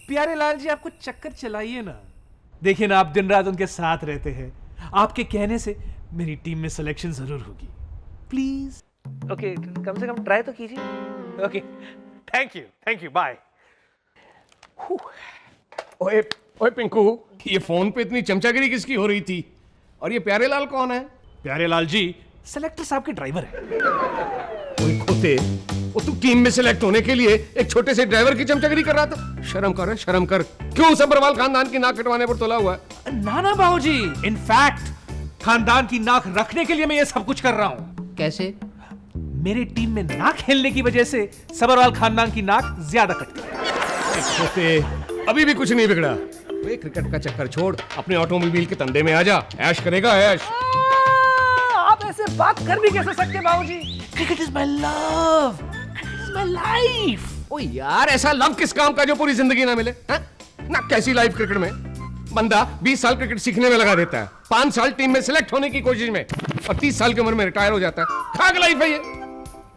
प्यारे लाल जी आपको चक्कर चलाइए ना। देखिए ना, आप दिन रात उनके साथ रहते हैं, आपके कहने से मेरी टीम में सिलेक्शन जरूर होगी। प्लीज ओके, कम से कम ट्राई तो कीजिए। Okay, thank you, bye. ओए ओए पिंकू, ये फोन पे इतनी चमचागिरी किसकी हो रही थी? और ये प्यारे लाल कौन है? प्यारे लाल जी सेलेक्टर साहब के ड्राइवर है। ओए खोते, वो तू टीम में सिलेक्ट होने के लिए एक छोटे से ड्राइवर की चमचागिरी कर रहा था? शर्म कर, शर्म कर। क्यों सब्रवाल खानदान की नाक कटवाने पर तुला हुआ है? ना बाबूजी, इनफैक्ट खानदान की नाक रखने के लिए मैं ये सब कुछ कर रहा हूं। कैसे? मेरे टीम में ना खेलने की वजह से सबरवाल खानदान की नाक ज्यादा कटती है। खोते, अभी भी कुछ नहीं बिगड़ा। वे क्रिकेट का चक्कर छोड़, अपने ऑटोमोबाइल के धंधे में आ जा। ऐश करेगा ऐश। आप ऐसे बात कर भी कैसे सकते बाबूजी? Cricket is my love, cricket is my life. ओ यार, ऐसा लव किस काम का जो पूरी जिंदगी ना मिले? हा? ना कैसी लाइफ क्रिकेट में? बंदा 20 साल क्रिकेट सीखने में लगा देता है, 5 साल टीम में सिलेक्ट होने की कोशिश में, और 30 साल की उम्र में रिटायर हो जाता है। खाक लाइफ है ये।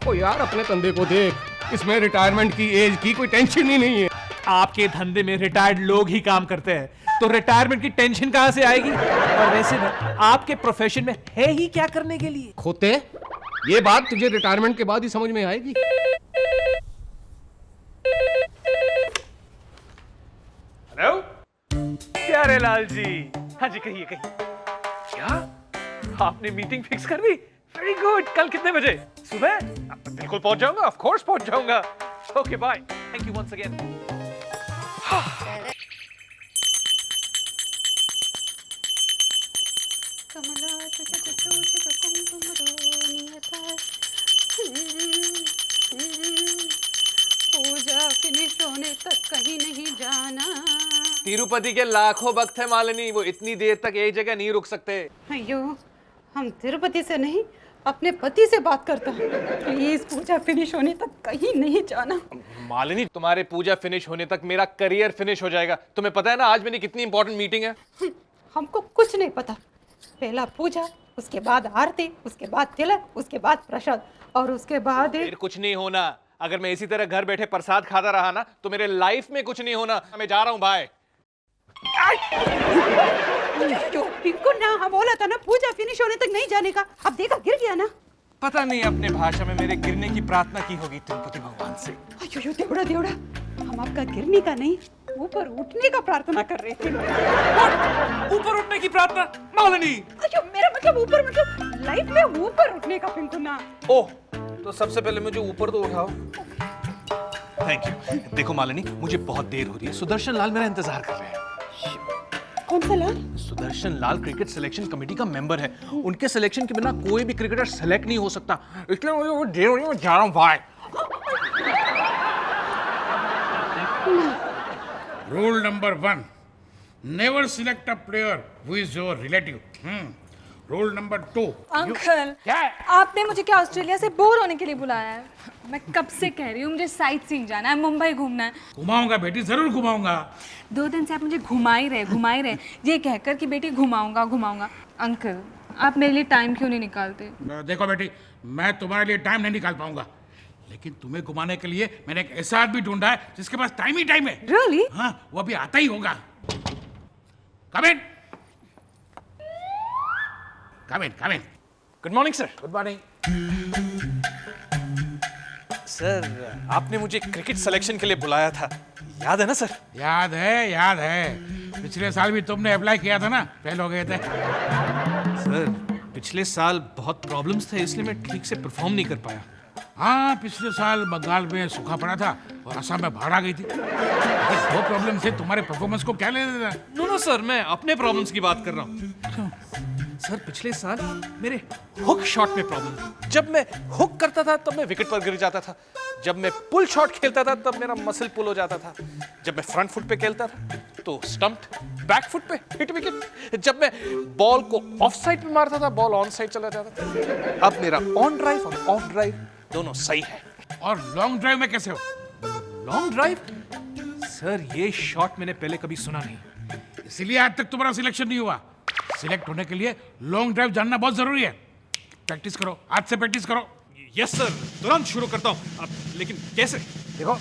ओ यार, अपने धंधे को देख, इसमें रिटायरमेंट की एज की कोई टेंशन ही नहीं है। आपके धंधे में रिटायर्ड लोग ही काम करते हैं, तो रिटायरमेंट की टेंशन कहां से आएगी? और वैसे ना, आपके प्रोफेशन में है ही क्या करने के लिए? खोते, ये बात तुझे रिटायरमेंट के बाद ही समझ में आएगी। हेलो प्यारे लाल जी। हाँ जी, कहिए। क्या आपने मीटिंग फिक्स कर दी? Very good. कल कितने बजे? सुबह? बिल्कुल पहुंच जाऊंगा, ऑफ कोर्स पहुंच जाऊंगा। Okay bye, thank you once again. Puja finish होने तक कहीं नहीं जाना। तिरुपति के लाखों भक्त है मालिनी, वो इतनी देर तक एक जगह नहीं रुक सकते। अयो, हम तिरुपति से नहीं, अपने पति से बात करता हूँ। प्लीज पूजा फिनिश होने तक कहीं नहीं जाना। मालिनी, तुम्हारे पूजा फिनिश होने तक मेरा करियर फिनिश हो जाएगा। तुम्हें पता है ना आज मेरी कितनी इंपॉर्टेंट मीटिंग है? हमको कुछ नहीं पता। पहला पूजा, उसके बाद आरती, उसके बाद तिलक, उसके बाद प्रसाद, और उसके बाद फिर कुछ नहीं होना। अगर मैं इसी तरह घर बैठे प्रसाद खाता रहा ना, तो मेरे लाइफ में कुछ नहीं होना। मैं जा रहा हूँ, बाय। पिंकू ना, हम बोला था ना पूजा फिनिश होने तक नहीं जाने का। अब देखा, गिर गया ना। पता नहीं अपने भाषा में मेरे गिरने की प्रार्थना की होगी तिरुपति भगवान से। अयो देवड़ा, हम आपका गिरने का नहीं, ऊपर उठने का प्रार्थना कर रहे थे। ऊपर उठने की प्रार्थना? मालिनी, अयो मेरा मतलब ऊपर, मतलब लाइफ में ऊपर उठने का पिंकू ना। ओह, तो सबसे पहले मुझे ऊपर तो उठाओ। Thank you. देखो मालिनी, मुझे बहुत देर हो रही है, सुदर्शन लाल मेरा इंतजार कर रहे हैं। कौन सा लाल? सुदर्शन लाल क्रिकेट सिलेक्शन कमेटी का मेंबर है। उनके सिलेक्शन के बिना कोई भी क्रिकेटर सेलेक्ट नहीं हो सकता, इसलिए मुझे देर हो रही है, मैं जा रहा हूँ, bye. Rule number 1, never select a player who is your relative. Rule number 2, uncle, क्या है? आपने मुझे क्या ऑस्ट्रेलिया से बोर होने के लिए बुलाया है? मैं कब से कह रही हूँ मुझे साइट सीइंग जाना है, मुंबई घूमना है। घुमाऊंगा बेटी, जरूर घुमाऊंगा। 2 दिन से आप मुझे घुमा ही रहे ये कहकर कि बेटी घुमाऊंगा। अंकल, आप मेरे लिए टाइम क्यों नहीं निकालते? देखो बेटी, मैं तुम्हारे लिए टाइम नहीं निकाल पाऊंगा, लेकिन तुम्हें घुमाने के लिए मैंने एक ऐसा आदमी ढूंढा है जिसके पास टाइम ही टाइम है। Really? हाँ, वो अभी आता ही होगा। Come in. Good morning sir. Good morning. Sir, आपने मुझे क्रिकेट सिलेक्शन के लिए बुलाया था, याद है ना सर? याद है। पिछले साल भी तुमने अप्लाई किया था ना, फेल हो गए थे। सर, पिछले साल बहुत प्रॉब्लम्स थे, इसलिए मैं ठीक से परफॉर्म नहीं कर पाया। हाँ, पिछले साल बंगाल में सूखा पड़ा था और असम में बाढ़ आ गई थी। लेकिन वो प्रॉब्लम से तुम्हारे परफॉर्मेंस को क्या लेना देना? नो सर, मैं अपने प्रॉब्लम्स की बात कर रहा हूँ। सर, पिछले साल मेरे हुक शॉट में प्रॉब्लम थी। जब मैं हुक करता था तब मैं विकेट पर गिर जाता था। जब मैं पुल शॉट खेलता था तब मेरा मसल पुल हो जाता था। जब मैं फ्रंट फुट पे खेलता था तो स्टंप्ड, बैक फुट पे हिट विकेट। जब मैं बॉल को ऑफ साइड पे मारता था, बॉल ऑन साइड चला जाता था। अब मेरा ऑन ड्राइव और ऑफ ड्राइव दोनों सही है। और लॉन्ग ड्राइव में कैसे हो? Long drive? सर, ये शॉट मैंने पहले कभी सुना नहीं। इसीलिए आज तक तुम्हारा सिलेक्शन नहीं हुआ। सिलेक्ट होने के लिए लॉन्ग ड्राइव जानना बहुत जरूरी है। प्रैक्टिस करो, आज से प्रैक्टिस करो। यस सर, तुरंत शुरू करता हूँ। अब लेकिन कैसे? देखो,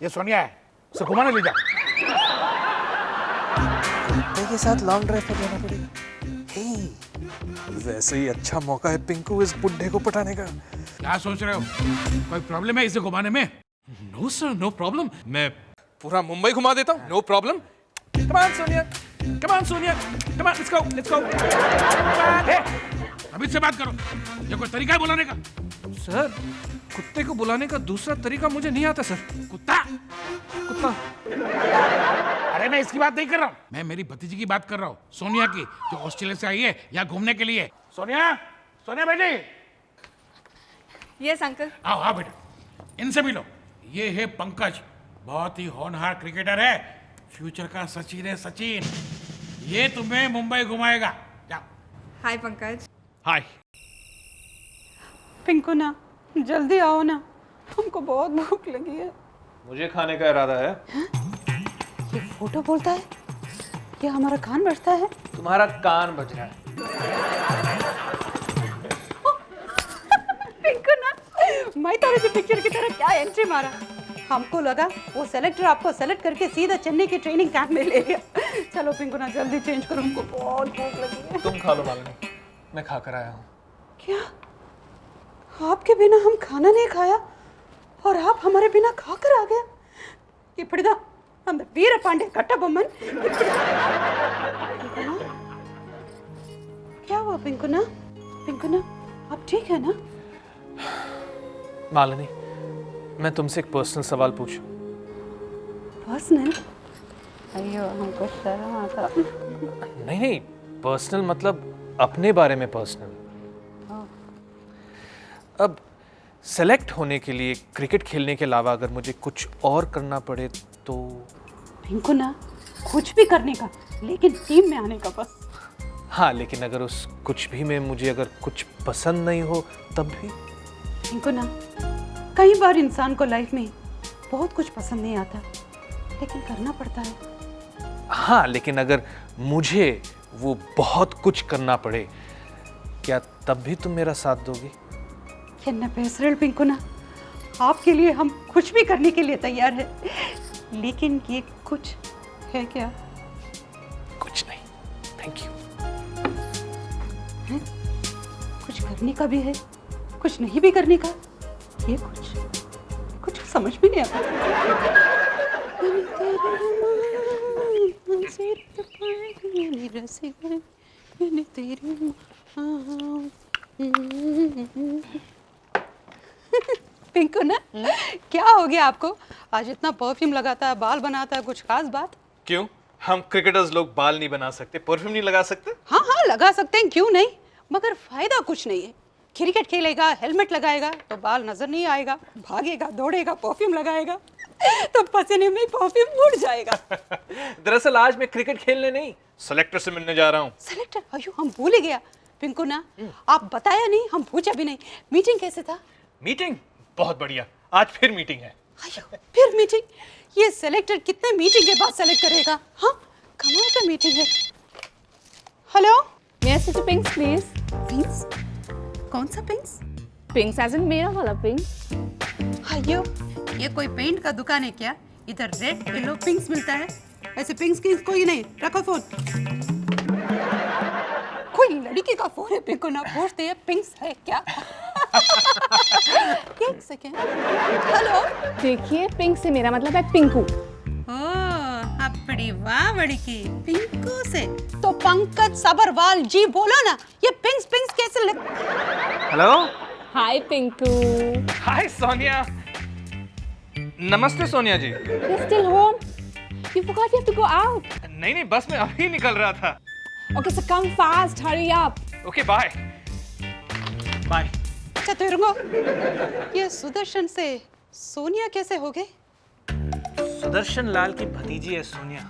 ये सोनिया है, उसे घुमाने ले जा। इसी के साथ लॉन्ग ड्राइव पर जाना पड़ेगा। वैसे ही अच्छा मौका है पिंकू इस बुड्ढे को पटाने का। क्या सोच रहे हो? कोई प्रॉब्लम है इसे घुमाने में? No sir, no problem. मैं पूरा मुंबई घुमा देता हूँ, no problem. Come on Sonia, come on Sonia, come on, let's go, let's go. अभी से बात करो, ये कोई तरीका है बुलाने का? सर, कुत्ते को बुलाने का दूसरा तरीका मुझे नहीं आता सर। कुत्ता? कुत्ता? अरे मैं इसकी बात नहीं कर रहा हूँ, मैं मेरी भतीजी की बात कर रहा हूँ, सोनिया की, जो ऑस्ट्रेलिया से आई है यहाँ घूमने के लिए। सोनिया, सोनिया बेटी, यस अंकल। आओ आओ बेटा, इनसे मिलो। ये है पंकज, बहुत ही होनहार क्रिकेटर है, फ्यूचर का सचिन है सचिन। ये तुम्हें मुंबई घुमाएगा। जाओ। हाय पंकज। हाय। पिंकू ना, जल्दी आओ ना, हमको बहुत भूख लगी है। मुझे खाने का इरादा है। ये फोटो बोलता है, ये हमारा कान बजता है। तुम्हारा कान बज रहा है। पिंकू ना, मैं तो ऐसे पिक्चर की तरह क्या एंट्री मारा। हमको लगा वो सेलेक्टर आपको सेलेक्ट करके सीधा चेन्नई की ट्रेनिंग कैंप में ले गया। चलो पिंकू ना, जल्दी चेंज करो, हमको बहुत भूख लगी है। तुम खा लो मालिनी, मैं खा कर आया हूँ। क्या आपके बिना हम खाना नहीं खाया और आप हमारे बिना खाकर आ गया? इपड़िदा हम वीर पांडे कट्टबोम्मन। क्या हुआ पिंकुना? पिंकुना, आप ठीक है ना? मालिनी, मैं तुमसे एक पर्सनल सवाल पूछूं? पर्सनल? अयो हमको शर्म आता। नहीं नहीं, पर्सनल मतलब अपने बारे में पर्सनल। अब सेलेक्ट होने के लिए क्रिकेट खेलने के अलावा अगर मुझे कुछ और करना पड़े तो? पिंकुना, कुछ भी करने का, लेकिन टीम में आने का बस। हाँ, लेकिन अगर उस कुछ भी में मुझे अगर कुछ पसंद नहीं हो तब भी? पिंकुना, कई बार इंसान को लाइफ में बहुत कुछ पसंद नहीं आता, लेकिन करना पड़ता है। हाँ, लेकिन अगर मुझे वो बहुत कुछ करना पड़े, क्या तब भी तुम मेरा साथ दोगी? என்ன பேசுறேள் पिंकुना, आपके लिए हम कुछ भी करने के लिए तैयार है, लेकिन ये कुछ है क्या? कुछ नहीं, थैंक यू। कुछ करने का भी है, कुछ नहीं भी करने का। ये कुछ समझ में नहीं आता। पिंकू ना, क्या हो गया आपको? आज इतना परफ्यूम लगाता है, बाल बनाता है, कुछ खास बात? क्यों, हम क्रिकेटर्स लोग बाल नहीं बना सकते, परफ्यूम नहीं लगा सकते? हाँ हाँ, लगा सकते हैं, क्यों नहीं, मगर फायदा कुछ नहीं है। क्रिकेट खेलेगा, हेलमेट लगाएगा तो बाल नजर नहीं आएगा, भागेगा दौड़ेगा, परफ्यूम लगाएगा तो पसीने में परफ्यूम उड़ जाएगा। दरअसल आज मैं क्रिकेट खेलने नहीं, सेलेक्टर से मिलने जा रहा हूँ। सेलेक्टर? अयो, हम भूल ही गया। पिंकू ना, आप बताया नहीं, हम पूछा भी नहीं। मीटिंग कैसे था? मीटिंग बहुत बढ़िया, आज फिर मीटिंग है। अयो, फिर मीटिंग? ये सेलेक्टर कितने मीटिंग के बाद सेलेक्ट करेगा? हाँ, कमाल का मीटिंग है। Hello, May I sit to Pinks, please? पिंक्स? कौन सा पिंक्स? Pinks as in मेरा वाला Pinks. अयो, ये कोई पेंट का दुकान है क्या? इधर रेड येलो पिंक्स मिलता है, ऐसे पिंक्स की कोई नहीं। रखो फोन। कोई लड़की का फोन है, पिंकू ना पूछते हैं पिंक्स है क्या? एक सेकेंड। हेलो। देखिए Pinks से मेरा मतलब है पिंकू। ओह, अपड़ी वाह बड़ी की, पिंकू से तो पंकज सबरवाल जी बोलो ना, ये पिंक्स पिंक्स कैसे लग... हेलो। हाय पिंकू। हाय सोनिया। नमस्ते सोनिया जी। You're still home? You forgot you have to go out. नहीं नहीं, बस मैं अभी निकल रहा था। Okay, so come fast. Hurry up. Okay, bye bye. अच्छा तो रुको, ये सुदर्शन से सोनिया कैसे हो गई? सुदर्शन लाल की भतीजी है सोनिया।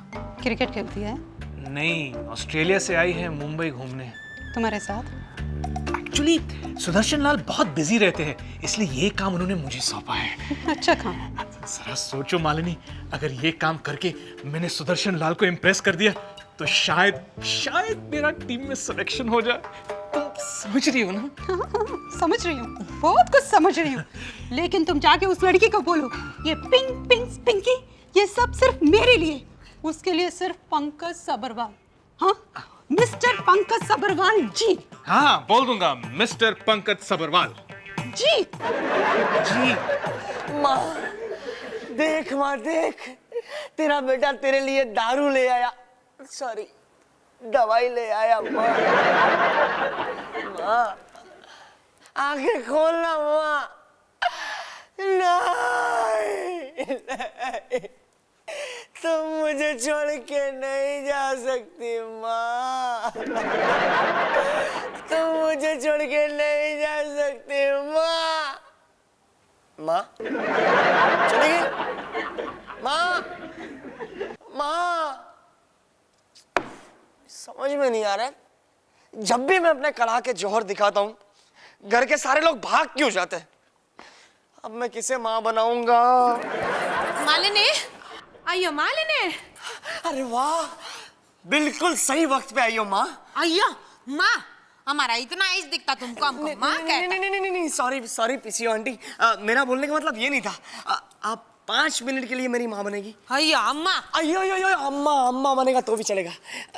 क्रिकेट खेलती है? नहीं, ऑस्ट्रेलिया से आई है मुंबई घूमने। तुम्हारे साथ? एक्चुअली सुदर्शन लाल बहुत बिजी रहते हैं, इसलिए ये काम उन्होंने मुझे सौंपा है। अच्छा काम। जरा सोचो मालिनी, अगर ये काम करके मैंने सुदर्शन लाल को इम्प्रेस कर दिया तो शायद मेरा टीम में सिलेक्शन हो जाए। तुम समझ रही हो ना? समझ रही हूँ, बहुत कुछ समझ रही हूँ, लेकिन तुम जाके उस लड़की को बोलो, ये पिंक पिंक्स पिंकी ये सब सिर्फ मेरे लिए, उसके लिए सिर्फ पंकज सबरवाल। हाँ मिस्टर पंकज सब्रवाल जी। हाँ बोल दूंगा, मिस्टर पंकज सब्रवाल जी जी। माँ देख, माँ देख, तेरा बेटा तेरे लिए दारू ले आया, सॉरी दवाई ले आया। माँ माँ आंखें खोलना माँ। नहीं, नहीं, तुम मुझे छोड़ के नहीं जा सकती माँ। तुम मुझे छोड़ के नहीं जा सकती माँ। माँ चली गई? माँ, माँ समझ में नहीं आ रहा है, जब भी मैं अपने कला के जौहर दिखाता हूँ घर के सारे लोग भाग क्यों जाते हैं? अब मैं किसे माँ बनाऊंगा? मालिनी, आइयो मालिनी। अरे वाह, बिल्कुल सही वक्त पे आई हो माँ। आइयो माँ, हमारा इतना एज दिखता तुमको, हमको माँ कहता। नहीं, सॉरी सॉरी पीसीओ आंटी, मेरा बोलने का मतलब ये नहीं था। आप 5 मिनट के लिए मेरी माँ बनेगी? आइयो अम्मा। अयो यो यो अम्मा, अम्मा बनेगा तो भी चलेगा।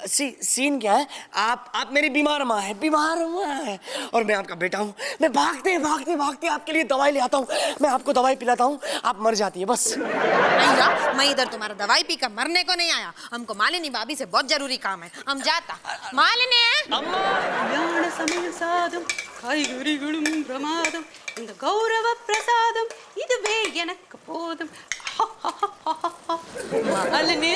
सीन क्या है, आप मेरी बीमार माँ है, बीमार माँ है, और मैं आपका बेटा हूँ। मैं भागते भागते भागते आपके लिए दवाई ले आता हूँ, मैं आपको दवाई पिलाता हूँ, आप मर जाती है बस। आइयो, मैं इधर तुम्हारा दवाई पीकर मरने को नहीं आया, हमको मालिनी भाभी से बहुत जरूरी काम है, हम जाता। मालिनी कल्याण समय साधम कायगुरिगुणं प्रमादम இந்த கௌரவ பிரசாதம் இதுவே எனக்கு போதும்। मालिनी,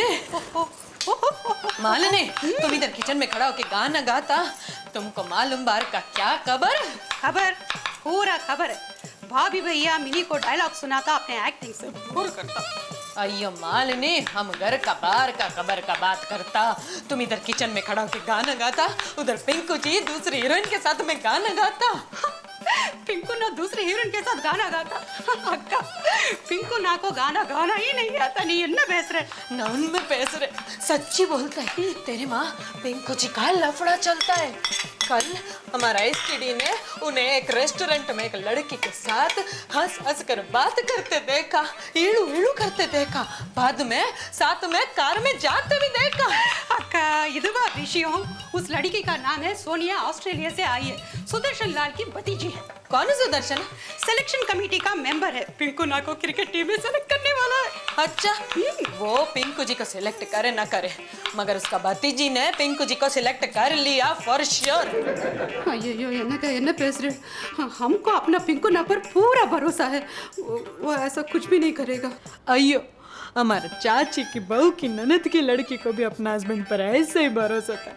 मालिनी, तुम इधर किचन में खड़ा होके गाना गाता, तुमको मालूम बार का क्या खबर? खबर, पूरा खबर है। भाभी भैया मिनी को डायलॉग सुनाता, अपने एक्टिंग से बोर करता। अयो मालिनी, हम घर का बाहर का खबर का बात करता, तुम इधर किचन में खड़ा होके गाना गाता, उधर पिंकू जी दूसरी हीरोइन के साथ में गाना गाता। पिंकू ना दूसरे हीरोइन के साथ गाना गाता। अक्का, पिंकू ना को गाना गाना ही नहीं आता, नहीं என்ன பேசுற? ना उनमें पैस रहे, सच्ची बोलता है तेरे माँ, पिंकू जी का लफड़ा चलता है। कल हमारा एसटीडी ने उन्हें एक रेस्टोरेंट में एक लड़की के साथ हंस हंस कर बात करते देखा, इड़ू इड़ू करते देखा, बाद में साथ में कार में जाते भी देखा। अक्का, இதுவா விஷயம்? उस लड़की का नाम है सोनिया, ऑस्ट्रेलिया से आई है, सुदर्शन लाल की भतीजी है। कौन है सुदर्शन? सिलेक्शन कमेटी का मेंबर है, पिंकू ना को क्रिकेट टीम में सेलेक्ट करने वाला है। अच्छा, वो पिंकू जी को सिलेक्ट करे ना करे, मगर उसका भतीजी ने पिंकू जी को सिलेक्ट कर लिया फॉर श्योर। अयो என்ன பேசுற? हमको अपना पिंकू ना पर पूरा भरोसा है, वो ऐसा कुछ भी नहीं करेगा। अयो, हमारे चाची की बहू की ननद की लड़की को भी अपना हस्बैंड पर ऐसे ही भरोसा था,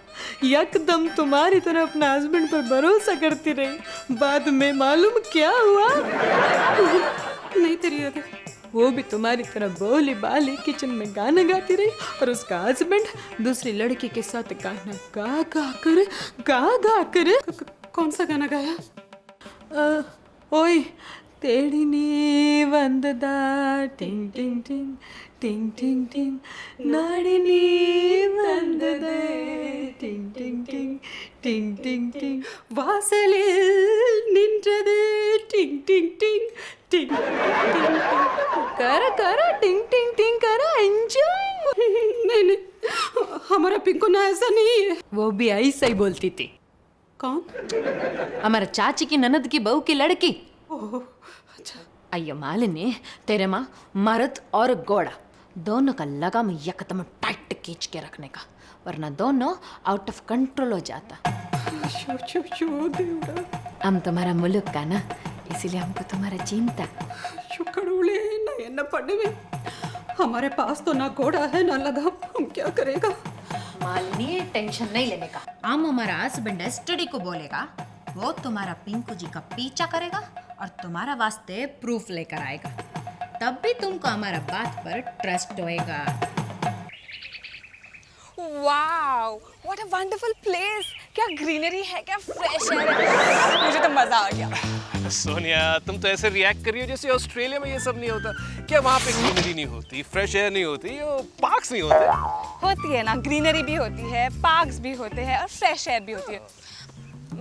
यकदम तुम्हारी तरह अपना हस्बैंड पर भरोसा करती रही, बाद में मालूम क्या हुआ? नहीं தெரியாது। वो भी तुम्हारी तरह बोली बाली किचन में गाना गाती रही, और उसका हस्बैंड दूसरी लड़की के साथ गाना गा कर कौन सा गाना गाया? ओए तेरी नी वंददा टिंग टिंग टिंग टिंग टिंग टिंग नाड़ी नी वंददे टिंग टिंग टिंग टिंग टिंग टिंग வாசலில் நின்றது டிங் டிங் டிங் டிங் டிங் करा टिंग टिंग टिंग करा एंजॉय। नहीं, हमारा पिंकू ना ऐसा नहीं है। वो भी ऐसा ही बोलती थी। कौन? हमारा चाची की ननद की बहू की लड़की। ओह, अच्छा। अयो मालिनी, तेरे माँ मर्द और घोड़ा दोनों का लगाम यकदम टाइट खींच के रखने का, वरना दोनों आउट ऑफ कंट्रोल हो जाता। हम तुम्हारा मुल्क का ना, इसीलिए हमको तुम्हारा चिंता। கடவுளே, நான் என்ன பண்ணுவேன்? हमारे पास तो ना घोड़ा है ना लगाम, हम क्या करेगा? मालिनी, टेंशन नहीं लेने का, हम हमारा हस्बैंड एसटीडी को बोलेगा, वो तुम्हारा पिंकू जी का पीछा करेगा और तुम्हारा वास्ते प्रूफ लेकर आएगा, तब भी तुमको हमारा बात पर ट्रस्ट होएगा। Wow, what a wonderful place. क्या ग्रीनरी है, क्या फ्रेश है, मुझे तो मजा आ गया। सोनिया, तुम तो ऐसे रिएक्ट कर रही हो जैसे ऑस्ट्रेलिया में ये सब नहीं होता। क्या वहाँ पे ग्रीनरी नहीं होती, फ्रेश एयर नहीं होती, पार्क्स नहीं होते? होती है ना, ग्रीनरी भी होती है, पार्क्स भी होते हैं और फ्रेश एयर भी होती है,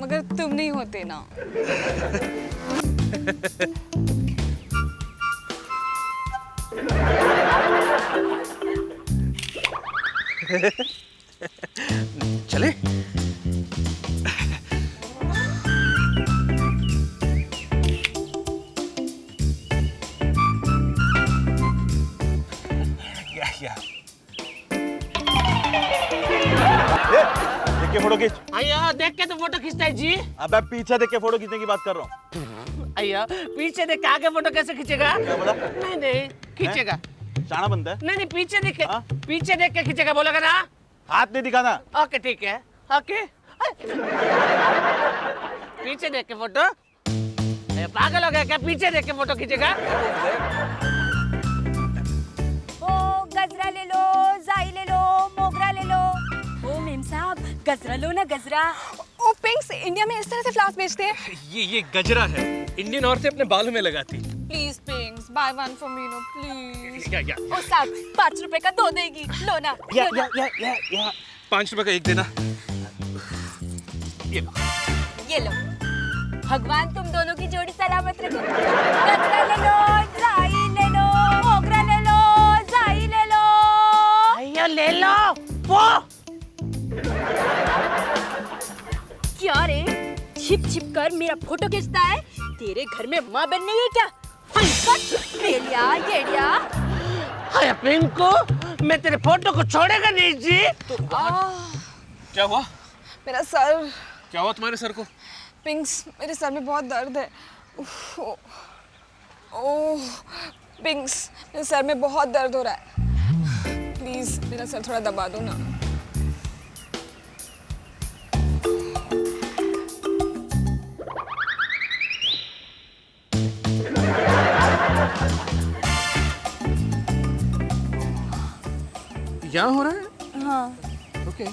मगर तुम नहीं होते ना। किया। देख के फोटो खींच। अయ్యో देख के तो फोटो खींचता है जी। अबे पीछे देख के फोटो खींचने की बात कर रहा हूँ। अయ్యో पीछे देख के आगे फोटो कैसे खींचेगा? क्या बोला? नहीं नहीं खींचेगा। शाना बनता है। नहीं नहीं पीछे देख के हाँ? पीछे देख के खींचेगा बोलेगा ना? हाथ नहीं दिखाना। ओके ठीक है ओके। पीछे देख के फोटो पागल हो गया क्या? पीछे देख के फोटो खींचेगा? ओ गजरा ले लो, जाई ले लो, मोगरा ले लो। ओ मेम साहब गजरा लो ना गजरा। ओ पिंक्स इंडिया में इस तरह से फ्लावर्स बेचते हैं। ये गजरा है, इंडियन औरतें अपने बालों में लगाती। Please पिंक्स by one for me know please. क्या ओ साहब 5 रुपए का 2 देगी, लो ना। या 5 रुपए का 1 देना। ये लो। भगवान तुम दोनों की जोड़ी सलामत रखे। गजरा ले लो, जाई ले लो, मोगरा ले लो, जाई ले लो। अయ్యో ले लो वो। क्या रे छिप छिप कर मेरा फोटो खींचता है? तेरे घर में माँ बनने है क्या? येड़िया येड़िया। अरे पिंकू मैं तेरे फोटो को छोड़ेगा नहीं जी। क्या हुआ? मेरा सर। क्या हुआ तुम्हारे सर को? पिंक्स मेरे सर में बहुत दर्द है। उफ, ओह पिंक्स मेरे सर में बहुत दर्द हो रहा है। प्लीज मेरा सर थोड़ा दबा दो ना। यहाँ हो रहा है? हाँ ओके।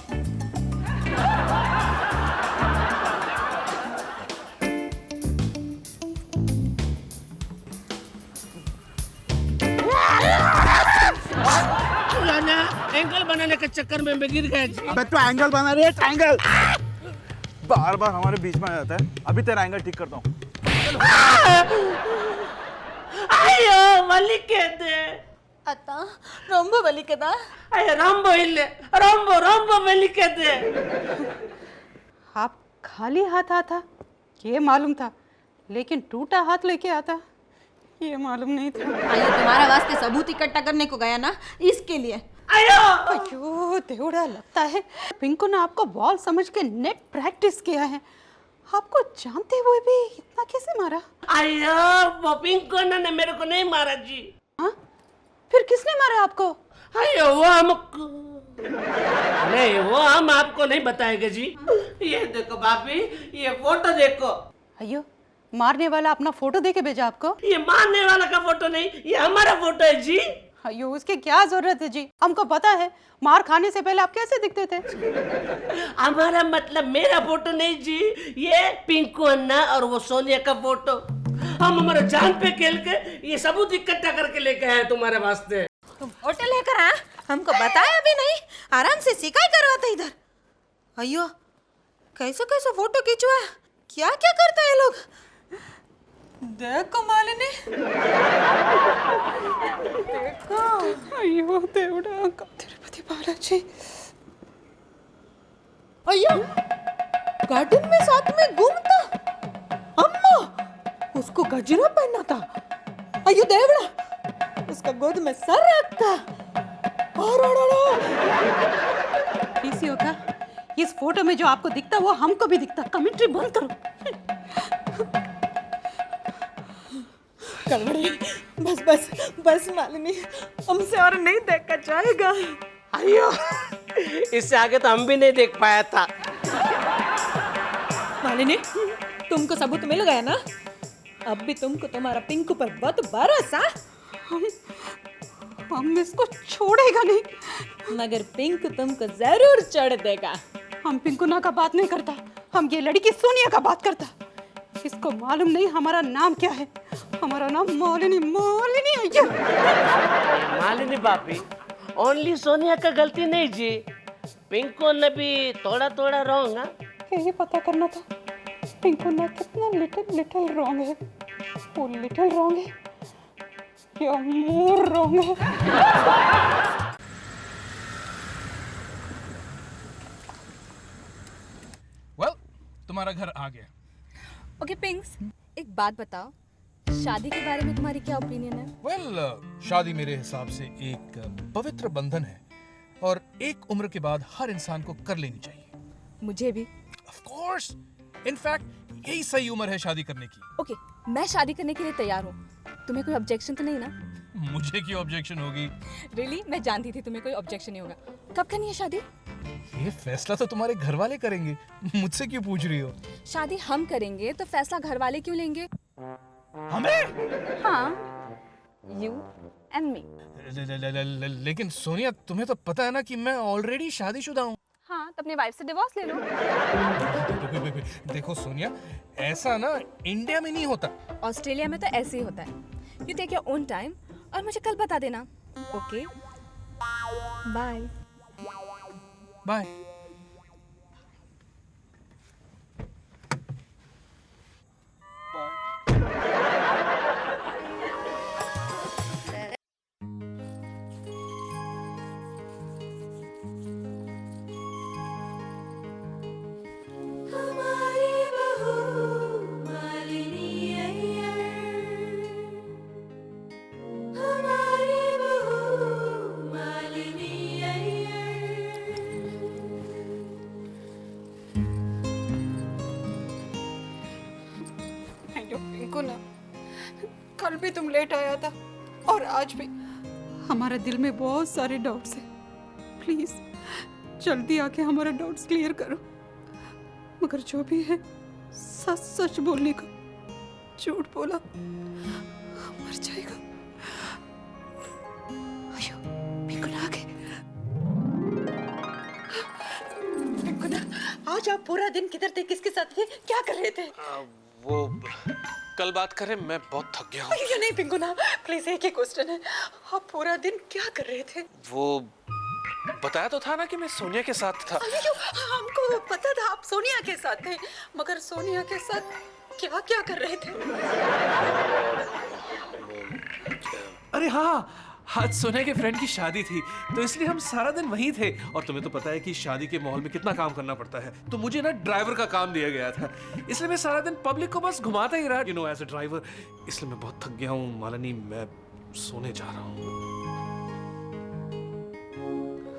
एंगल बनाने के चक्कर में मैं गिर गया जी। अबे तो एंगल बना रही है ट्रायंगल। बार बार हमारे बीच में आ जाता है। अभी तेरा एंगल ठीक करता हूँ। अಯ್ಯೋ ಮಲ್ಲಿಕೆದೆ ಅತ್ತ ರೊಂಬ ಬಲಿಕದ ಅಯ್ಯೋ ರಂಬೋ ಇಲ್ಲೇ ರಂಬೋ ರಂಬೋ ಮಲ್ಲಿಕೆದೆ। आप खाली हाथ आता ये मालूम था, लेकिन टूटा हाथ लेके आता ये मालूम नहीं था। ये तुम्हारा वास्ते सबूत इकट्ठा करने को गया ना, इसके लिए। अयो अयो देवड़ा, लगता है पिंकू ने आपको बॉल समझ के नेट प्रैक्टिस किया है। आपको जानते हुए भी इतना कैसे मारा? अयो वो पिंको ने मेरे को नहीं मारा जी। हाँ? फिर किसने मारा आपको? अयो वो हमको नहीं, वो हम आपको नहीं बताएंगे जी। ये देखो भाभी, ये फोटो देखो। अयो मारने वाला अपना फोटो देके भेजा आपको? ये मारने वाला का फोटो नहीं, ये हमारा फोटो है जी। अयो उसकी क्या जरूरत है जी, हमको पता है मार खाने से पहले आप कैसे दिखते थे। हमारा मतलब मेरा फोटो नहीं जी, ये पिंकू अन्ना और वो सोनिया का फोटो। हम हमारा जान पे खेल के ये सबूत इकट्ठा करके लेके आए तुम्हारे वास्ते। तुम फोटो लेकर आया, हमको बताया भी नहीं, आराम से शिकायत करवाते इधर। अयो कैसे कैसे फोटो खींचवा, क्या क्या करता है लोग। देखो मालिनी, देखो। अयो देवड़ा, तिरुपति बालाजी। अयो गार्डन में साथ में घूमता, अम्मा उसको गजरा पहनना था। अयो देवड़ा उसका गोद में सर रखता। पीसीओ का इस फोटो में जो आपको दिखता वो हमको भी दिखता। कमेंट्री बंद करो। कलड़ी बस बस बस मालिनी, हमसे और नहीं देखा जाएगा। अयो इससे आगे तो हम भी नहीं देख पाया था। मालिनी तुमको सबूत मिल गया ना? अब भी तुमको तुम्हारा पिंकू पर बहुत भरोसा। हम इसको छोड़ेगा नहीं, मगर पिंकू तुमको जरूर छोड़ देगा। हम पिंकुना का बात नहीं करता, हम ये लड़की सोनिया का बात करता। इसको मालूम नहीं हमारा नाम क्या है। हमारा नाम मालिनी मालिनी है। मालिनी भाभी, ओनली सोनिया का गलती नहीं जी, पिंकू ने भी थोड़ा थोड़ा रॉन्ग। यही पता करना था पिंकुना कितना लिटिल रॉन्ग है। वो लिटिल रॉन्ग है या मोर रॉन्ग है। वेल, तुम्हारा घर आ गया। ओके पिंक्स एक बात बताओ, शादी के बारे में तुम्हारी क्या ओपिनियन है? वेल, शादी मेरे हिसाब से एक पवित्र बंधन है और एक उम्र के बाद हर इंसान को कर लेनी चाहिए। मुझे भी। ऑफ कोर्स, इनफैक्ट यही सही उम्र है शादी करने की। ओके, मैं शादी करने के लिए तैयार हूँ। तुम्हें कोई ऑब्जेक्शन तो नहीं ना? मुझे क्यों ऑब्जेक्शन होगी? रियली मैं जानती थी तुम्हें कोई ऑब्जेक्शन नहीं होगा। कब करनी है शादी? ये फैसला तो तुम्हारे घर वाले करेंगे, मुझसे क्यों पूछ रही हो? शादी हम करेंगे तो फैसला घर वाले क्यों लेंगे? हमें? हाँ, यू एंड मी। लेकिन सोनिया, तुम्हें तो पता है ना कि मैं ऑलरेडी शादीशुदा हूँ। हाँ, तो अपनी वाइफ से डिवोर्स ले लो। देखो सोनिया, ऐसा ना इंडिया में नहीं होता। ऑस्ट्रेलिया में तो ऐसे ही होता है। You take your own time और मुझे कल बता देना। Okay, bye. बाय। पिंकू ना, कल भी तुम लेट आया था और आज भी। हमारे दिल में बहुत सारे डाउट्स हैं। प्लीज जल्दी आके हमारा डाउट्स क्लियर करो। मगर जो भी है सच सच बोलने का, झूठ बोला मर जाएगा। अयो, पिंकू ना आ गए। पिंकू ना, आज आप पूरा दिन किधर थे, किसके साथ थे, क्या कर रहे थे? वो कल बात करें, मैं बहुत थक गया हूँ। अयो नहीं पिंकू ना, प्लीज एक ही क्वेश्चन है, आप पूरा दिन क्या कर रहे थे? वो बताया तो था ना कि मैं सोनिया के साथ था। अयो, हमको पता था आप सोनिया के साथ थे, मगर सोनिया के साथ क्या क्या कर रहे थे? अरे हाँ, आज सोनिया के फ्रेंड की शादी थी, तो इसलिए हम सारा दिन वहीं थे। और तुम्हें तो पता है कि शादी के माहौल में कितना काम करना पड़ता है, तो मुझे ना ड्राइवर का काम दिया गया था, इसलिए मैं सारा दिन पब्लिक को बस घुमाता ही रहा, एज अ ड्राइवर। इसलिए मैं बहुत थक गया हूँ मालिनी, मैं सोने जा रहा हूँ।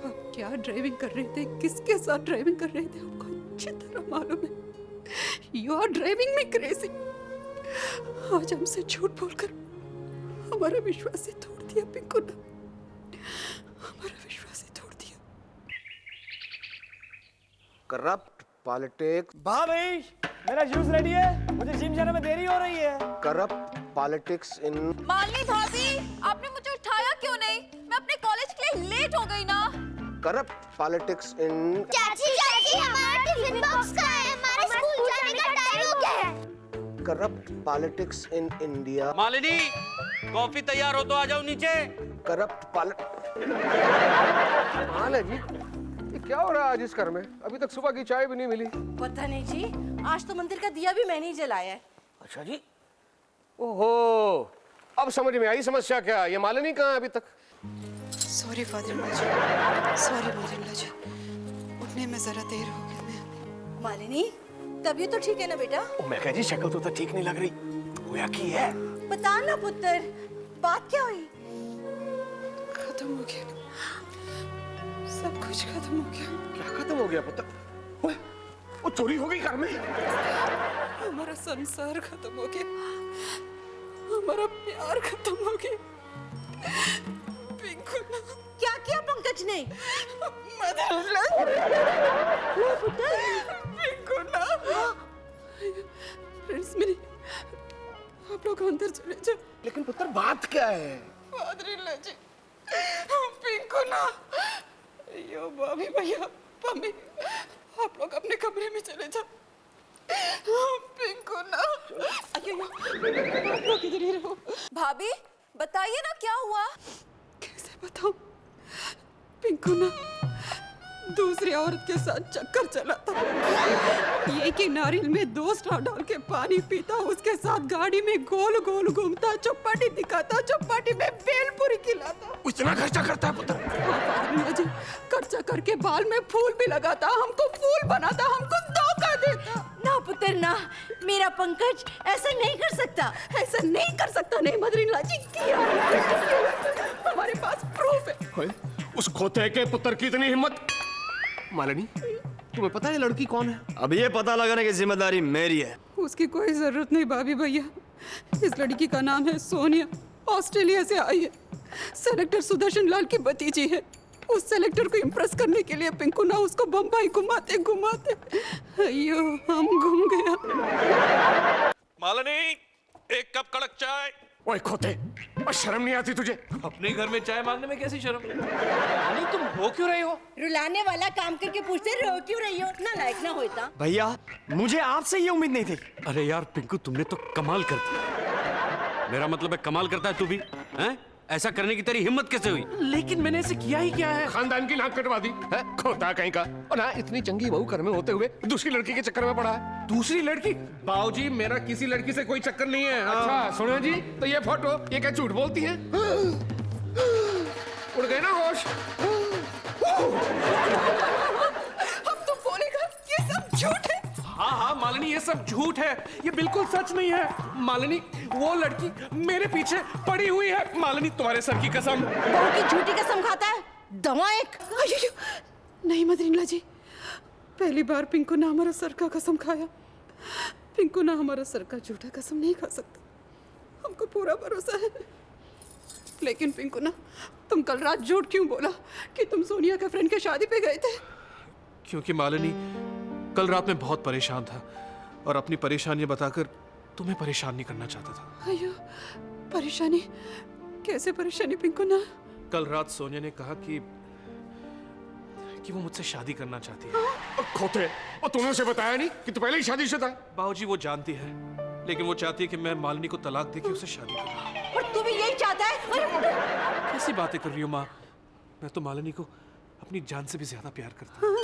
आप क्या ड्राइविंग कर रहे थे, किसके साथ ड्राइविंग कर रहे थे, हमको अच्छी तरह मालूम है। You are driving me crazy. आज हमसे झूठ बोलकर हमारा विश्वास ही तोड़ दिया पिंकू ने, हमारा विश्वास ही तोड़ दिया। Corrupt politics. भाई मेरा जूस रेडी है, मुझे जिम जाने में देरी हो रही है। Corrupt politics in. मालिनी भाभी, आपने मुझे उठाया क्यों नहीं? मैं अपने कॉलेज के लिए लेट हो गई ना। Corrupt politics in. चाची हमारा टिफिन बॉक्स कहाँ है? हमारे स्कूल जाने का टाइम हो गया है। Corrupt politics in India. Malini, coffee तैयार हो तो आ जाओ नीचे। करप्ट हाल है जी, ये क्या हो रहा है आज इस घर में? अभी तक सुबह की चाय भी नहीं मिली। पता नहीं जी, आज तो मंदिर का दिया भी मैंने ही जलाया है। अच्छा जी, ओहो, अब समझ में आई समस्या क्या। ये मालिनी कहाँ है अभी तक? सॉरी फादर जी, सॉरी मालिनी जी, उठने में जरा देर हो गई। मैं मालिनी, तबीयत तो ठीक है ना बेटा? मैं कह जी, शक्ल तो ठीक नहीं लग रही, होया की है? बता ना पुत्र, बात क्या हुई? खत्म हो गया, सब कुछ खत्म हो गया। क्या खत्म हो गया पुत्र? ओए, वो चोरी हो गई घर में। हमारा संसार खत्म हो गया, हमारा प्यार खत्म हो गया। पिंकू ना, क्या किया पंकज ने? पिंकू ना, फ्रेंड्स मेरी, आप लोग अंदर चले जाओ। लेकिन पुत्र बात क्या है? फादर जी, पिंकू ना, यो भाभी भैया मम्मी, आप लोग अपने कमरे में चले जाओ। पिंकू ना, अयो आप लोग इधर ही रहो। भाभी बताइए ना क्या हुआ? कैसे बताऊं? पिंकू ना दूसरी औरत के साथ चक्कर चलाता, ये कि नारियल में 2 स्टार डाल के पानी पीता, उसके साथ गाड़ी में गोल गोल घूमता, चौपाटी दिखाता, चौपाटी में बेलपूरी खिलाता। इतना खर्चा करता है पुत्र? जी, खर्चा करके बाल में फूल भी लगाता, हमको फूल बनाता, हमको धोखा देता। ना पुत्र, मोहतरमा, मेरा पंकज ऐसा नहीं कर सकता। ऐसा नहीं कर सकता नहीं मदर-इन-लॉ जी, किया है। हमारे पास प्रूफ है। ओए, उस खोते के पुत्र की इतनी हिम्मत। मालिनी, तुम्हें पता है ये लड़की कौन है? अब ये पता लगाने की जिम्मेदारी मेरी है। उसकी कोई जरूरत नहीं भाभी भैया। इस लड़की का नाम है सोनिया, ऑस्ट्रेलिया से आई है। सेलेक्टर सुदर्शन लाल की भतीजी है। उस सेलेक्टर को इम्प्रेस करने के लिए पिंकू ना उसको बम्बई घुमाते घुमाते अयो हम घूम गया। मालिनी, एक कप कड़क चाय। ओए खोते, और शर्म नहीं आती तुझे? अपने घर में चाय मांगने में कैसी शर्म? नहीं, तुम रो क्यों रही हो? रुलाने वाला काम करके पूछते रो क्यों रही हो? ना लायक ना होता। भैया, मुझे आपसे ये उम्मीद नहीं थी। अरे यार पिंकू, तुमने तो कमाल कर दिया। मेरा मतलब है कमाल करता है तू भी, हैं? ऐसा करने की तेरी हिम्मत कैसे हुई? लेकिन मैंने ऐसे किया ही क्या है? खानदान की नाक कटवा दी है, खोता कहीं का। और ना इतनी चंगी बहू घर में होते हुए दूसरी लड़की के चक्कर में पड़ा है। दूसरी लड़की? बाबूजी, मेरा किसी लड़की से कोई चक्कर नहीं है। अच्छा सुनो जी, तो ये फोटो ये क्या झूठ बोलती है? उड़ गए ना होश। अब तो बोलेगा ये सब झूठ है। हाँ हाँ मालिनी, ये सब झूठ है, ये बिल्कुल सच नहीं है। मालिनी, वो लड़की मेरे पीछे पड़ी हुई है। मालिनी, तुम्हारे सर की कसम। बहू की झूठी कसम खाता है, दवा एक। अय्यो, नहीं मदर-इन-लॉ जी, पहली बार पिंकू ना हमारा सर का कसम खाया। पिंकू ना हमारा सर का झूठा कसम नहीं खा सकता, हमको पूरा भरोसा है। लेकिन पिंकू ना, तुम कल रात झूठ क्यों बोला कि तुम सोनिया के फ्रेंड के शादी पे गए थे? क्योंकि मालिनी, कल रात मैं बहुत परेशान था और अपनी परेशानियां बताकर तुम्हें परेशान नहीं करना चाहता था। अयो, परेशानी? कैसे परेशानी पिंकू ना? कल रात सोनिया ने कहा कि वो मुझसे शादी करना चाहती है। खोते, और तूने उसे बताया नहीं कि तू पहले ही शादीशुदा है? बाबूजी, वो जानती है, लेकिन वो चाहती है कि मैं मालिनी को तलाक देके उससे शादी करूं। और तू भी यही चाहता है? कैसी बातें कर रही हो माँ? मैं तो मालिनी को अपनी जान से भी ज्यादा प्यार करता हूँ।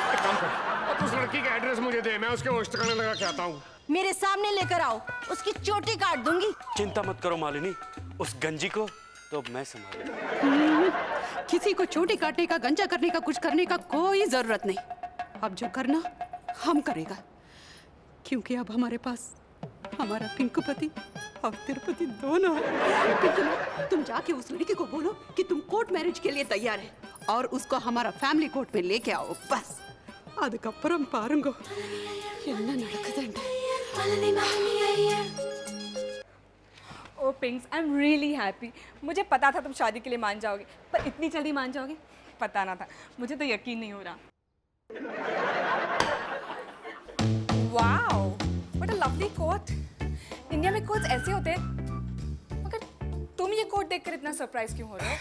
एक काम कर, अब उस लड़की का एड्रेस मुझे दे, मैं उसके होस्ट करने लगा के आता हूँ। मेरे सामने लेकर आओ, उसकी चोटी काट दूंगी। चिंता मत करो मालिनी, उस गंजी को तो मैं संभालूंगा। किसी को चोटी काटने का, गंजा करने का, कुछ करने का कोई जरूरत नहीं। अब जो करना हम करेगा, क्योंकि अब हमारे पास हमारा पिंकू पति और तिरुपति दोनों है। पिंकू, तुम जाके उस लड़की को बोलो कि तुम कोर्ट मैरिज के लिए तैयार है और उसको हमारा फैमिली कोर्ट में लेके आओ। बस ಅದಕ್ಕப்புறம் பாருங்க என்ன நடக்குதுன்னு। Oh Pinks, I am really happy. मुझे पता था तुम शादी के लिए मान जाओगे, पर इतनी जल्दी मान जाओगे पता ना था। मुझे तो यकीन नहीं हो रहा। Wow, what a lovely coat. India में कोट्स ऐसे होते हैं, मगर तुम ये कोट देखकर इतना सरप्राइज क्यों हो रहे हो?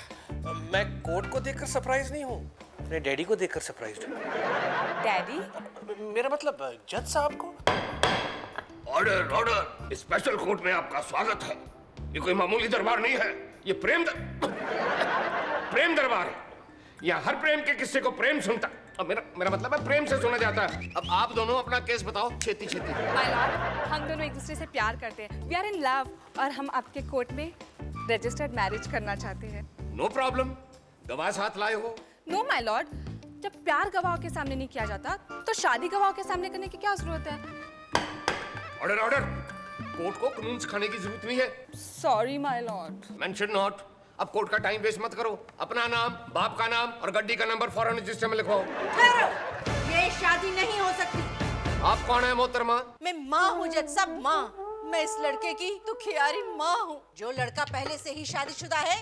मैं कोर्ट को देखकर सरप्राइज नहीं हूँ, अपने डैडी को देखकर सरप्राइज हूँ। डैडी? मेरा मतलब जज साहब को। ऑर्डर ऑर्डर, स्पेशल कोर्ट में आपका स्वागत है। ये कोई मामूली दरबार नहीं है, ये प्रेम दरबार है। यहाँ हर प्रेम के किस्से को प्रेम सुनता, और मेरा मतलब है प्रेम से सुना जाता है। अब आप दोनों अपना केस बताओ, छेती छेती। माय लॉर्ड, हम दोनों एक दूसरे से प्यार करते हैं। वी आर इन लव और हम आपके कोर्ट में रजिस्टर्ड मैरिज करना चाहते हैं। नो प्रॉब्लम, गवाह साथ लाए हो? नो माय लॉर्ड, जब प्यार गवाह के सामने नहीं किया जाता तो शादी गवाह के सामने करने की क्या जरूरत है? ऑर्डर ऑर्डर, कोर्ट को कानून सिखाने की जरूरत नहीं है। Sorry my Lord. Mention note. अब कोर्ट का टाइम वेस्ट मत करो, अपना नाम, बाप का नाम और गड्डी का नंबर फौरन रजिस्टर में लिखवाओ। ये शादी नहीं हो सकती। आप कौन है मोहतरमा? मैं माँ हूँ जज साहब, माँ। मैं इस लड़के की दुखियारी माँ हूँ। जो लड़का पहले से ही शादीशुदा है,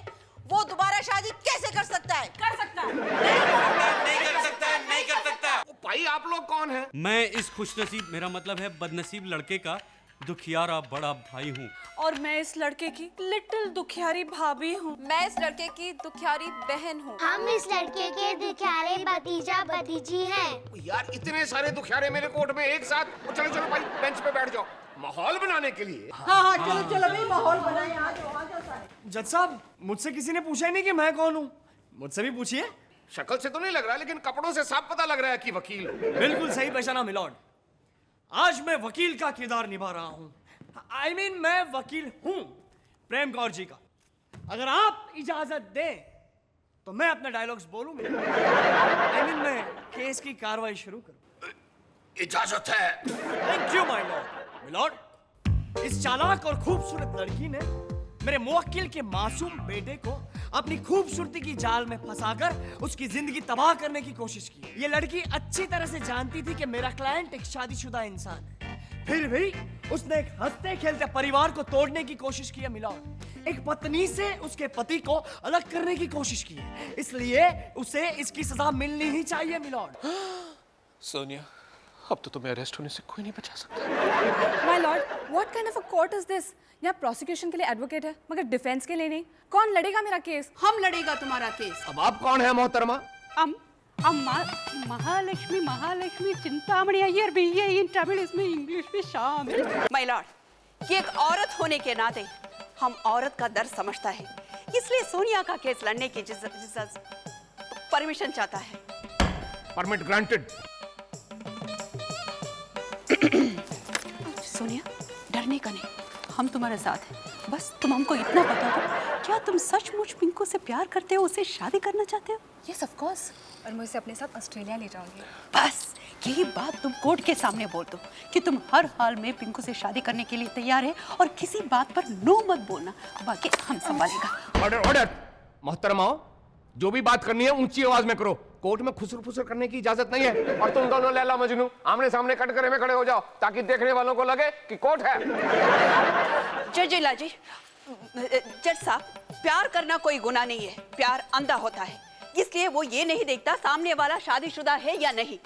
वो दोबारा शादी कैसे कर सकता है? कर सकता है। नहीं कर सकता है, नहीं कर सकता। भाई आप लोग कौन हैं? मैं इस खुशनसीब, मेरा मतलब है बदनसीब लड़के का दुखियारा बड़ा भाई हूँ। और मैं इस लड़के की लिटिल दुखियारी भाभी हूँ। मैं इस लड़के की दुखियारी बहन हूँ। हम इस लड़के के दुखियारे भतीजा भतीजी हैं। यार इतने सारे दुखियारे मेरे कोर्ट में एक साथ। चलो चलो भाई, बेंच पे बैठ जाओ। माहौल बनाने के लिए। हाँ, चलो चलो भाई, माहौल बनाए। आ जाओ सारे। जज साहब, मुझसे किसी ने पूछा ही नहीं कि मैं कौन हूँ। मुझसे भी पूछिए। शक्ल से तो नहीं लग रहा, लेकिन कपड़ों से साफ पता लग रहा है कि वकील हो। बिल्कुल सही पहचाना मिलॉर्ड। आज मैं वकील का किरदार निभा रहा हूँ। I mean, मैं वकील हूँ प्रेम कौर जी का। अगर आप इजाजत दें तो मैं अपने डायलॉग्स बोलूंगा। I mean, मैं केस की कार्रवाई शुरू करूँ। इजाजत है। Thank you my lord. Milord, इस चालाक और खूबसूरत लड़की ने मेरे मुवक्किल के मासूम बेटे को अपनी खूबसूरती की जाल में फंसाकर उसकी जिंदगी तबाह करने की कोशिश की। ये लड़की अच्छी तरह से जानती थी कि मेरा क्लाइंट एक शादीशुदा इंसान है, फिर भी उसने एक हंसते खेलते परिवार को तोड़ने की कोशिश की है मिलॉर्ड। एक पत्नी से उसके पति को अलग करने की कोशिश की है, इसलिए उसे इसकी सजा मिलनी ही चाहिए मिलॉर्ड। सोनिया, अब तो तुम्हें अरेस्ट होने से कोई नहीं बचा सकता। My Lord, what kind of a court is this? यहाँ प्रोसिक्यूशन के लिए एडवोकेट है मगर डिफेंस के लिए नहीं। कौन लड़ेगा मेरा केस? हम लड़ेगा तुम्हारा केस। अब आप कौन है मोहतरमा? महालक्ष्मी महालक्ष्मी चिंतामणि अय्यर BA इन तमिल, इसमें इंग्लिश में शामिल। माय लॉर्ड, ये एक औरत होने के नाते हम औरत का दर्द समझता है, इसलिए सोनिया का केस लड़ने की परमिशन चाहता है। Permit granted. सोनिया, डरने का नहीं, हम तुम्हारे साथ हैं। बस तुम हमको इतना बता दो, क्या तुम सचमुच पिंकू से प्यार करते हो, उसे शादी करना चाहते हो? यस ऑफ कोर्स, और मैं उसे अपने साथ ऑस्ट्रेलिया ले जाऊंगी। बस यही बात तुम कोर्ट के सामने बोल दो कि तुम हर हाल में पिंकू से शादी करने के लिए तैयार है और किसी बात पर नो मत बोलना, बाकी हम संभालेगा। Order order. मोहतरमा, जो भी बात करनी है ऊंची आवाज में करो। कोर्ट में खुसर फुसर करने की इजाजत नहीं है। और तुम दोनों लैला मजनू आमने सामने कटघरे में खड़े हो जाओ ताकि देखने वालों को लगे कि कोर्ट है। जज लाजी, जज साहब, प्यार करना कोई गुनाह नहीं है, प्यार अंधा होता है, इसलिए वो ये नहीं देखता सामने वाला शादीशुदा है या नहीं।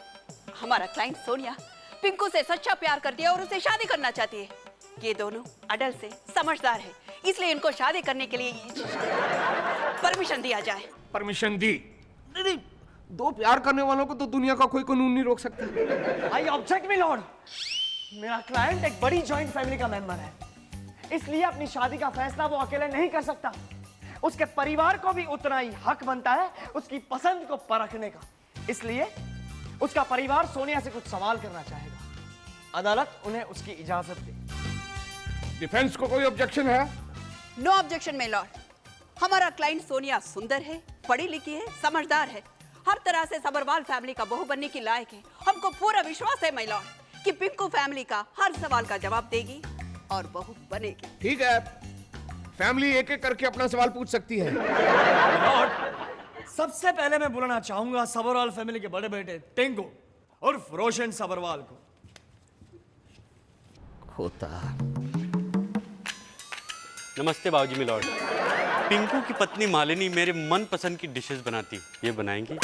हमारा क्लाइंट सोनिया पिंकू से सच्चा प्यार करती है और उसे शादी करना चाहती है। ये दोनों अडल्ट से समझदार है, इसलिए इनको शादी करने के लिए परमिशन दिया जाए। परमिशन दी? नहीं, दो प्यार करने वालों को तो दुनिया का कोई कानून नहीं रोक सकता। I object milord. मेरा क्लाइंट एक बड़ी जॉइंट फैमिली का मेंबर है, इसलिए अपनी शादी का फैसला वो अकेले नहीं कर सकता। उसके परिवार को भी उतना ही हक बनता है उसकी पसंद को परखने का, इसलिए उसका परिवार सोनिया से कुछ सवाल करना चाहेगा। अदालत उन्हें उसकी इजाजत दे। डिफेंस को कोई ऑब्जेक्शन है? No objection my lord. हमारा क्लाइंट सोनिया सुंदर है, पढ़ी लिखी है, समझदार है, हर तरह से सबरवाल फैमिली का बहू बनने की लायक है। हमको पूरा विश्वास है माय लॉर्ड कि पिंकू फैमिली का हर सवाल का जवाब देगी और बहू बनेगी। ठीक है, फैमिली एक एक करके अपना सवाल पूछ सकती है। सबसे पहले मैं बुलाना चाहूंगा सबरवाल फैमिली के बड़े बेटे टेंगो और रोशन सबरवाल को। होता। नमस्ते बाबूजी मिलॉर्ड। पिंकू की पत्नी मालिनी मेरे मनपसंद की डिशेस बनाती, ये बनाएंगी?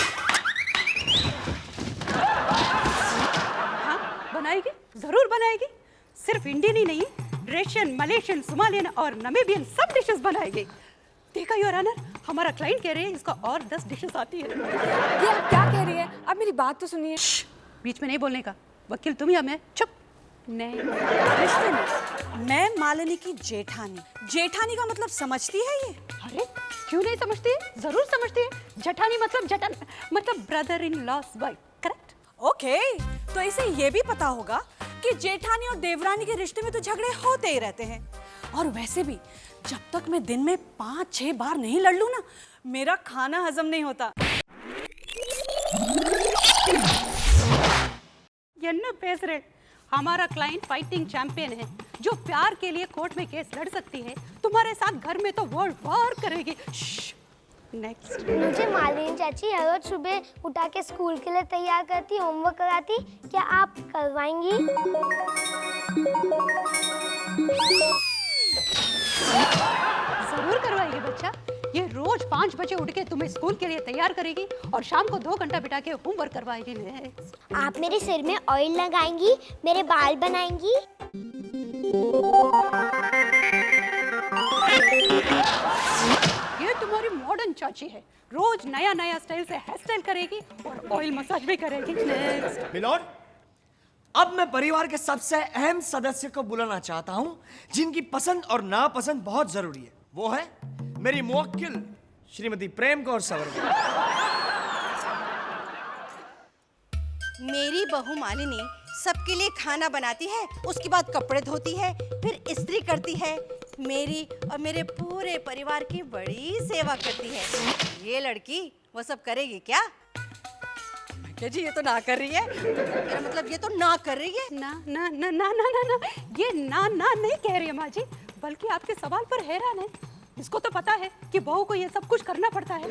हाँ, बनाएगी, जरूर बनाएगी। सिर्फ इंडियन ही नहीं, रशियन, मलेशियन, सोमालियन और नमीबियन सब डिशेस बनाएगी। देखा योर ऑनर, हमारा क्लाइंट कह रहे हैं इसको और 10 डिशेस आती है। ये आप क्या कह रही है? आप मेरी बात तो सुनिए। बीच में नहीं बोलने का, वकील तुम या मैं? चुप। नहीं, रिश्ते में मैं मालिनी की जेठानी। जेठानी का मतलब समझती है ये? अरे क्यों नहीं समझती है? जरूर समझती है। जेठानी मतलब brother in loss wife, correct? Okay, तो इसे ये भी पता होगा कि जेठानी और देवरानी के रिश्ते में तो झगड़े होते ही रहते हैं। और वैसे भी जब तक मैं दिन में 5-6 बार नहीं लड़ लूं ना, मेरा खाना हजम नहीं होता। என்ன பேசுறே? हमारा क्लाइंट फाइटिंग चैंपियन है जो प्यार के लिए कोर्ट में केस लड़ सकती है। तुम्हारे साथ घर में तो वर्ल्ड वॉर करेगी। नेक्स्ट। मुझे मालिनी चाची हर रोज सुबह उठा के स्कूल के लिए तैयार करती, होमवर्क कराती, क्या आप करवाएंगी? जरूर करवाएगी बच्चा। ये रोज 5 बजे उठ के तुम्हें स्कूल के लिए तैयार करेगी और शाम को 2 घंटा बिठा के होमवर्क करवाएगी। आप मेरे सिर में ऑयल लगाएंगी, मेरे बाल बनाएंगी? ये तुम्हारी मॉडर्न चाची है, रोज नया नया स्टाइल से हेयर स्टाइल करेगी और ऑयल मसाज भी करेगी। नेक्स्ट। मिलॉर्ड, अब मैं परिवार के सबसे अहम सदस्य को बुलाना चाहता हूं जिनकी पसंद और नापसंद बहुत जरूरी है। वो है मेरी मुवक्किल श्रीमती प्रेम कौर सबरवाल। मेरी बहू मालिनी सबके लिए खाना बनाती है, उसके बाद कपड़े धोती है, फिर इस्त्री करती है, मेरी और मेरे पूरे परिवार की बड़ी सेवा करती है। ये लड़की वो सब करेगी क्या? क्या जी, ये तो ना कर रही है। मेरा मतलब ये तो ना कर रही है। ना ना ना ना ना ना ना ये ना ना नहीं कह रही है माँ जी, बल्कि आपके सवाल पर हैरान है। इसको तो पता है कि बहू को ये सब कुछ करना पड़ता है।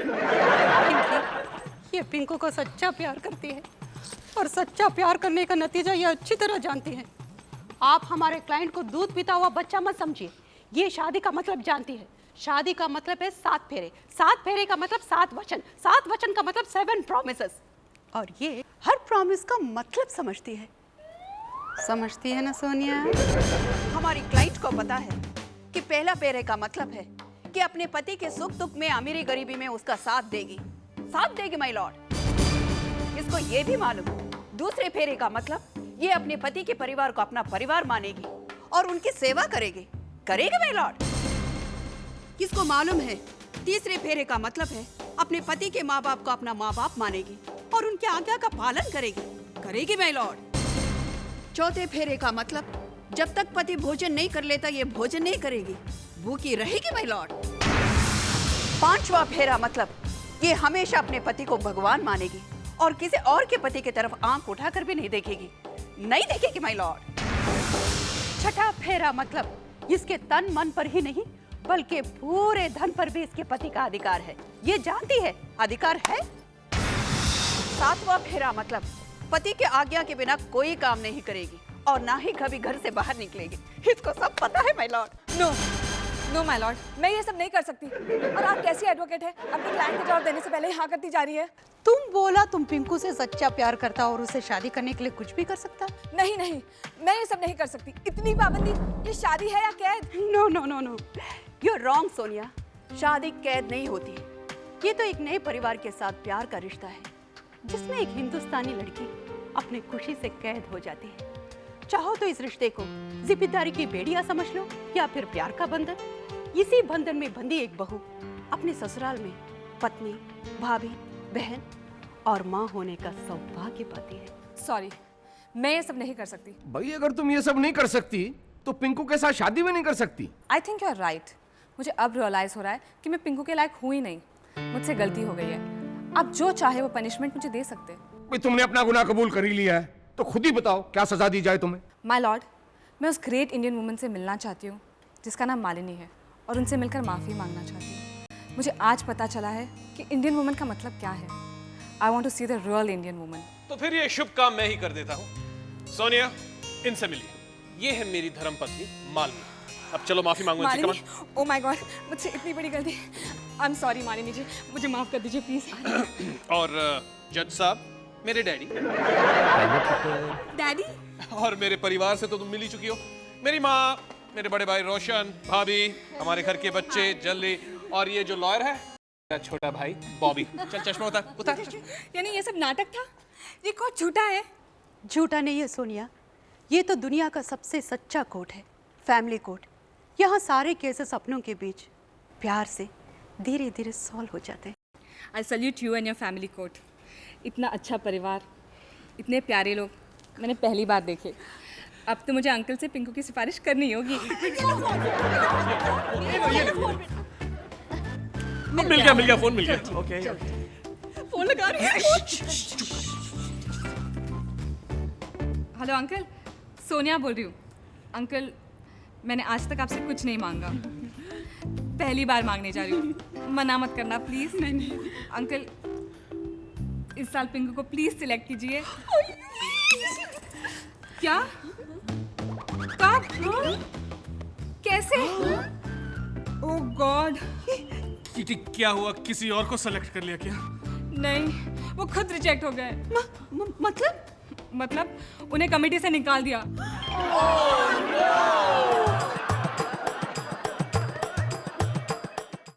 ये पिंकू को सच्चा प्यार करती है और सच्चा प्यार करने का नतीजा ये अच्छी तरह जानती है। आप हमारे क्लाइंट को दूध पीता हुआ बच्चा मत समझिए। ये शादी का मतलब जानती है। शादी का मतलब है 7 फेरे, 7 फेरे का मतलब 7 वचन, 7 वचन का मतलब 7 प्रॉमिसेस। और ये हर प्रॉमिस का मतलब समझती है। समझती है ना सोनिया? हमारी क्लाइंट को पता है कि पहला फेरे का मतलब है कि अपने पति के सुख दुख में, अमीरी गरीबी में उसका साथ देगी, साथ देगी माय लॉर्ड। इसको ये भी मालूम दूसरे फेरे का मतलब ये अपने पति के परिवार को अपना परिवार मानेगी और उनकी सेवा करेगी, करेगी माय लॉर्ड। किसको मालूम है तीसरे फेरे का मतलब है अपने पति के माँ बाप को अपना माँ बाप मानेगी और उनके आज्ञा का पालन करेगी, करेगी माय लॉर्ड। चौथे फेरे का मतलब जब तक पति भोजन नहीं कर लेता ये भोजन नहीं करेगी, भूखी रहेगी माय लॉर्ड। 5वां फेरा मतलब ये हमेशा अपने पति को भगवान मानेगी और किसी और के पति की तरफ आंख उठाकर भी नहीं देखेगी, नहीं देखेगी माय लॉर्ड। 6ठा फेरा मतलब इसके तन मन पर ही नहीं बल्कि पूरे धन पर भी इसके पति का अधिकार है, ये जानती है अधिकार है। 7वां फेरा मतलब पति के आज्ञा के बिना कोई काम नहीं करेगी और ना ही कभी घर से बाहर निकलेगी, इसको सब पता है my lord. No no my lord, मैं ये सब नहीं कर सकती। और आप कैसी एडवोकेट है, अपने क्लाइंट को जवाब देने से पहले ही हाँ करती जा रही है। तुम बोला तुम पिंकू से सच्चा प्यार करता और उसे शादी करने के लिए कुछ भी कर सकता। नहीं नहीं, मैं ये सब नहीं कर सकती। इतनी पाबंदी, ये शादी है या कैद? No no no no, you are wrong Sonia. शादी कैद नहीं होती, ये तो एक नए परिवार के साथ प्यार का रिश्ता है जिसमें एक हिंदुस्तानी लड़की अपनी खुशी से कैद हो जाती है। चाहो तो इस रिश्ते को जिम्मेदारी की बेड़िया समझ लो या फिर प्यार का बंधन। इसी बंधन में बंधी एक बहू अपने ससुराल में पत्नी, भाभी, बहन और माँ होने का सौभाग्य पाती है। सॉरी, मैं ये सब नहीं कर सकती। भाई अगर तुम ये सब नहीं कर सकती तो पिंकू के साथ शादी भी नहीं कर सकती। I think you are right. मुझे अब रियलाइज हो रहा है कि मैं पिंकू के लायक हूँ ही नहीं, मुझसे गलती हो गई है। आप जो चाहे वो पनिशमेंट मुझे दे सकते। भाई तुमने अपना गुनाह कबूल कर ही लिया है तो खुद ही बताओ क्या सजा दी जाए तुम्हें। माय लॉर्ड, मैं उस ग्रेट इंडियन वुमन से मिलना चाहती हूँ जिसका नाम मालिनी है और उनसे मिलकर माफ़ी मांगना चाहती हूँ। मुझे आज पता चला है कि इंडियन वुमन का मतलब क्या है। I want to see the real Indian woman. तो फिर ये शुभ काम मैं ही कर देता हूँ। सोनिया, इनसे मिलिए। ये है मेरी धर्मपत्नी मालिनी। अब चलो माफी मांगो इनसे। मालिनी, ओ माय गॉड, मुझसे इतनी बड़ी गलती। I am sorry Malini ji, मुझे माफ कर दीजिए प्लीज। और जज साहब, मेरे डैडी। डैडी? और मेरे परिवार से तो तुम मिल ही चुकी हो। मेरी माँ, मेरे बड़े भाई रोशन, भाभी, हमारे घर के बच्चे जल्दी, और ये जो लॉयर है मेरा छोटा भाई बॉबी। चल चश्मा उतार उतार। यानी ये सब नाटक था? ये कोर्ट झूठा है? झूठा नहीं है सोनिया, ये तो दुनिया का सबसे सच्चा कोर्ट है, फैमिली कोर्ट। यहाँ सारे केसेस अपनों के बीच प्यार से धीरे धीरे सॉल्व हो जाते हैं। I salute you and your family court. इतना अच्छा परिवार, इतने प्यारे लोग मैंने पहली बार देखे। अब तो मुझे अंकल से पिंकू की सिफारिश करनी होगी। मिल गया फोन मिल गया। ओके फोन लगा रही है। हेलो अंकल, सोनिया बोल रही हूँ। अंकल, मैंने आज तक आपसे कुछ नहीं मांगा, पहली बार मांगने जा रही हूँ। मना मत करना प्लीज। नहीं अंकल, इस साल पिंकू को प्लीज सिलेक्ट कीजिए। क्या? कब? कैसे? ओह गॉड। क्या हुआ, किसी और को सेलेक्ट कर लिया क्या? नहीं, वो खुद रिजेक्ट हो गए। मतलब उन्हें कमेटी से निकाल दिया।